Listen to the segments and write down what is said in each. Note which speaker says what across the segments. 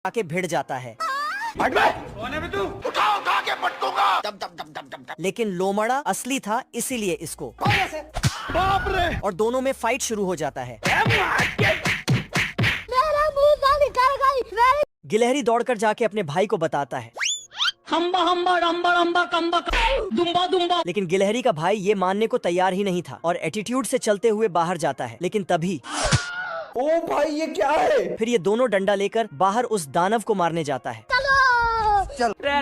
Speaker 1: आके भिड़ जाता है।
Speaker 2: कौन है बे तू? उठा के पटकूंगा। दम दम दम दम दम।
Speaker 1: लेकिन लोमड़ा असली था, इसीलिए इसको
Speaker 2: बाप रे।
Speaker 1: और दोनों में फाइट शुरू हो जाता है।
Speaker 3: मेरा मुंह से निकल गई।
Speaker 1: गिलहरी दौड़कर जाके अपने भाई को बताता है।
Speaker 4: हम्बा हम्बा रम्बा रम्बा कम्बा दुम्बा दुम्बा।
Speaker 1: लेकिन गिलहरी का भाई ये मानने को तैयार ही नहीं था और एटीट्यूड से चलते हुए बाहर जाता है। लेकिन तभी
Speaker 2: ओ भाई ये क्या है?
Speaker 1: फिर ये दोनों डंडा लेकर बाहर उस दानव को मारने जाता है।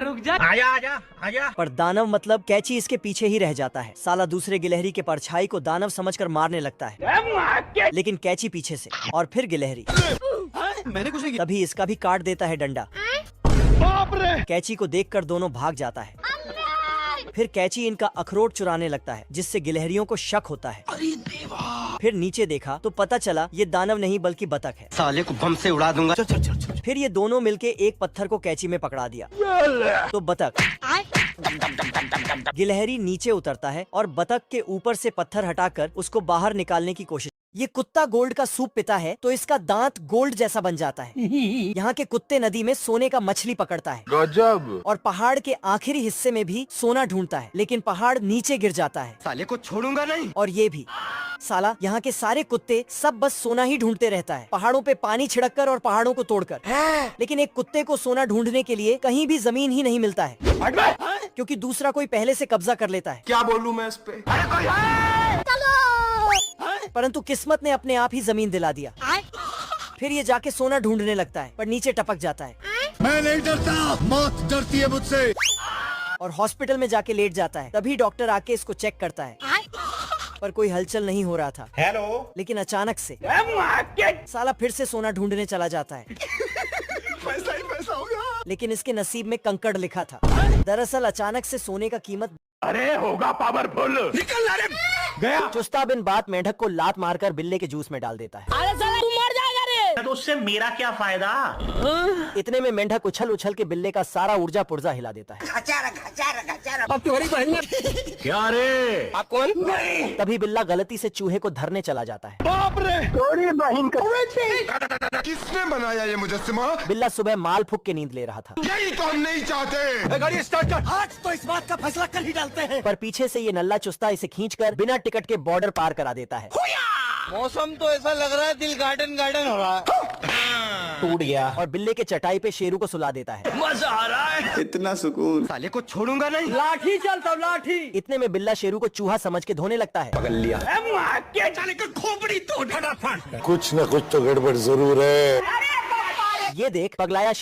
Speaker 4: रुक जा। आजा आजा आजा।
Speaker 1: पर दानव मतलब कैची इसके पीछे ही रह जाता है। साला दूसरे गिलहरी के परछाई को दानव समझकर मारने लगता है, लेकिन कैची पीछे से। और फिर गिलहरी
Speaker 2: मैंने कुछ नहीं किया।
Speaker 1: तभी इसका भी काट देता है डंडा।
Speaker 2: बाप रे।
Speaker 1: कैची को देखकर दोनों भाग जाता है। फिर कैची इनका अखरोट चुराने लगता है, जिससे गिलहरियों को शक होता है।
Speaker 2: अरे देवा।
Speaker 1: फिर नीचे देखा तो पता चला ये दानव नहीं बल्कि बतख है।
Speaker 2: साले को बम से उड़ा दूंगा। चल चल चल चल।
Speaker 1: फिर ये दोनों मिलके एक पत्थर को कैची में पकड़ा दिया तो बतख गिलहरी नीचे उतरता है और बतख के ऊपर से पत्थर हटाकर उसको बाहर निकालने की कोशिश। ये कुत्ता गोल्ड का सूप पीता है तो इसका दांत गोल्ड जैसा बन जाता है। यहाँ के कुत्ते नदी में सोने का मछली पकड़ता है
Speaker 5: गजब।
Speaker 1: और पहाड़ के आखिरी हिस्से में भी सोना ढूंढता है, लेकिन पहाड़ नीचे गिर जाता है।
Speaker 2: साले को छोड़ूंगा नहीं।
Speaker 1: और ये भी साला यहाँ के सारे कुत्ते सब बस सोना ही ढूंढते रहता है, पहाड़ों पे पानी छिड़ककर और पहाड़ों को तोड़कर। लेकिन एक कुत्ते को सोना ढूंढने के लिए कहीं भी जमीन ही नहीं मिलता है, क्योंकि दूसरा कोई पहले से कब्जा कर लेता है।
Speaker 5: क्या बोलूं मैं इस पे?
Speaker 1: परंतु किस्मत ने अपने आप ही जमीन दिला दिया। फिर ये जाके सोना ढूंढने लगता है, पर नीचे टपक जाता है।
Speaker 5: मैं नहीं डरता, मौत डरती है मुझसे।
Speaker 1: और हॉस्पिटल में जाके लेट जाता है। तभी डॉक्टर आके इसको चेक करता है, पर कोई हलचल नहीं हो रहा था।
Speaker 2: हेलो।
Speaker 1: लेकिन अचानक से साला फिर से सोना ढूंढने चला जाता है।
Speaker 5: पैसा ही पैसा हो गया।
Speaker 1: लेकिन इसके नसीब में कंकड़ लिखा था। दरअसल अचानक से सोने का कीमत।
Speaker 5: अरे होगा पावरफुल। निकल रे।
Speaker 2: गया।
Speaker 1: चुस्ता बिन बात मेंढक को लात मारकर बिल्ले के जूस में डाल देता है।
Speaker 4: अरे साला तू मर जाएगा रे।
Speaker 2: तो उससे मेरा क्या फायदा?
Speaker 1: इतने में मेंढक उछल उछल के बिल्ले का सारा ऊर्जा पुर्जा हिला देता है।
Speaker 4: अब तुम्हारी बहन
Speaker 5: क्या रे?
Speaker 2: आप कौन?
Speaker 1: तभी बिल्ला गलती से चूहे को धरने चला जाता है।
Speaker 2: बाप रे।
Speaker 5: थोड़ी बहन का। किसने बनाया ये मुजस्सिमा?
Speaker 1: बिल्ला सुबह माल फूक के नींद ले रहा था,
Speaker 5: यही तो हम नहीं चाहते।
Speaker 2: गाड़ी स्टार्ट कर।
Speaker 1: आज तो इस बात का फैसला कर ही डालते हैं। पर पीछे से ये नल्ला चुस्ता इसे खींचकर बिना टिकट के बॉर्डर पार करा देता है।
Speaker 2: मौसम तो ऐसा लग रहा है दिल गार्डन गार्डन हो रहा है। टूट गया।
Speaker 1: और बिल्ले के चटाई पे शेरू को सुला देता है।
Speaker 2: मजा आ रहा है।
Speaker 5: इतना सुकून।
Speaker 2: साले को छोड़ूंगा नहीं।
Speaker 4: लाठी चलता लाठी।
Speaker 1: इतने में बिल्ला शेरू को चूहा समझ के धोने लगता है।
Speaker 2: पकड़ लिया। साले को खोपड़ी तोड़ फटाफट।
Speaker 5: कुछ न कुछ तो गड़बड़ जरूर है।
Speaker 1: ये देख पगलाया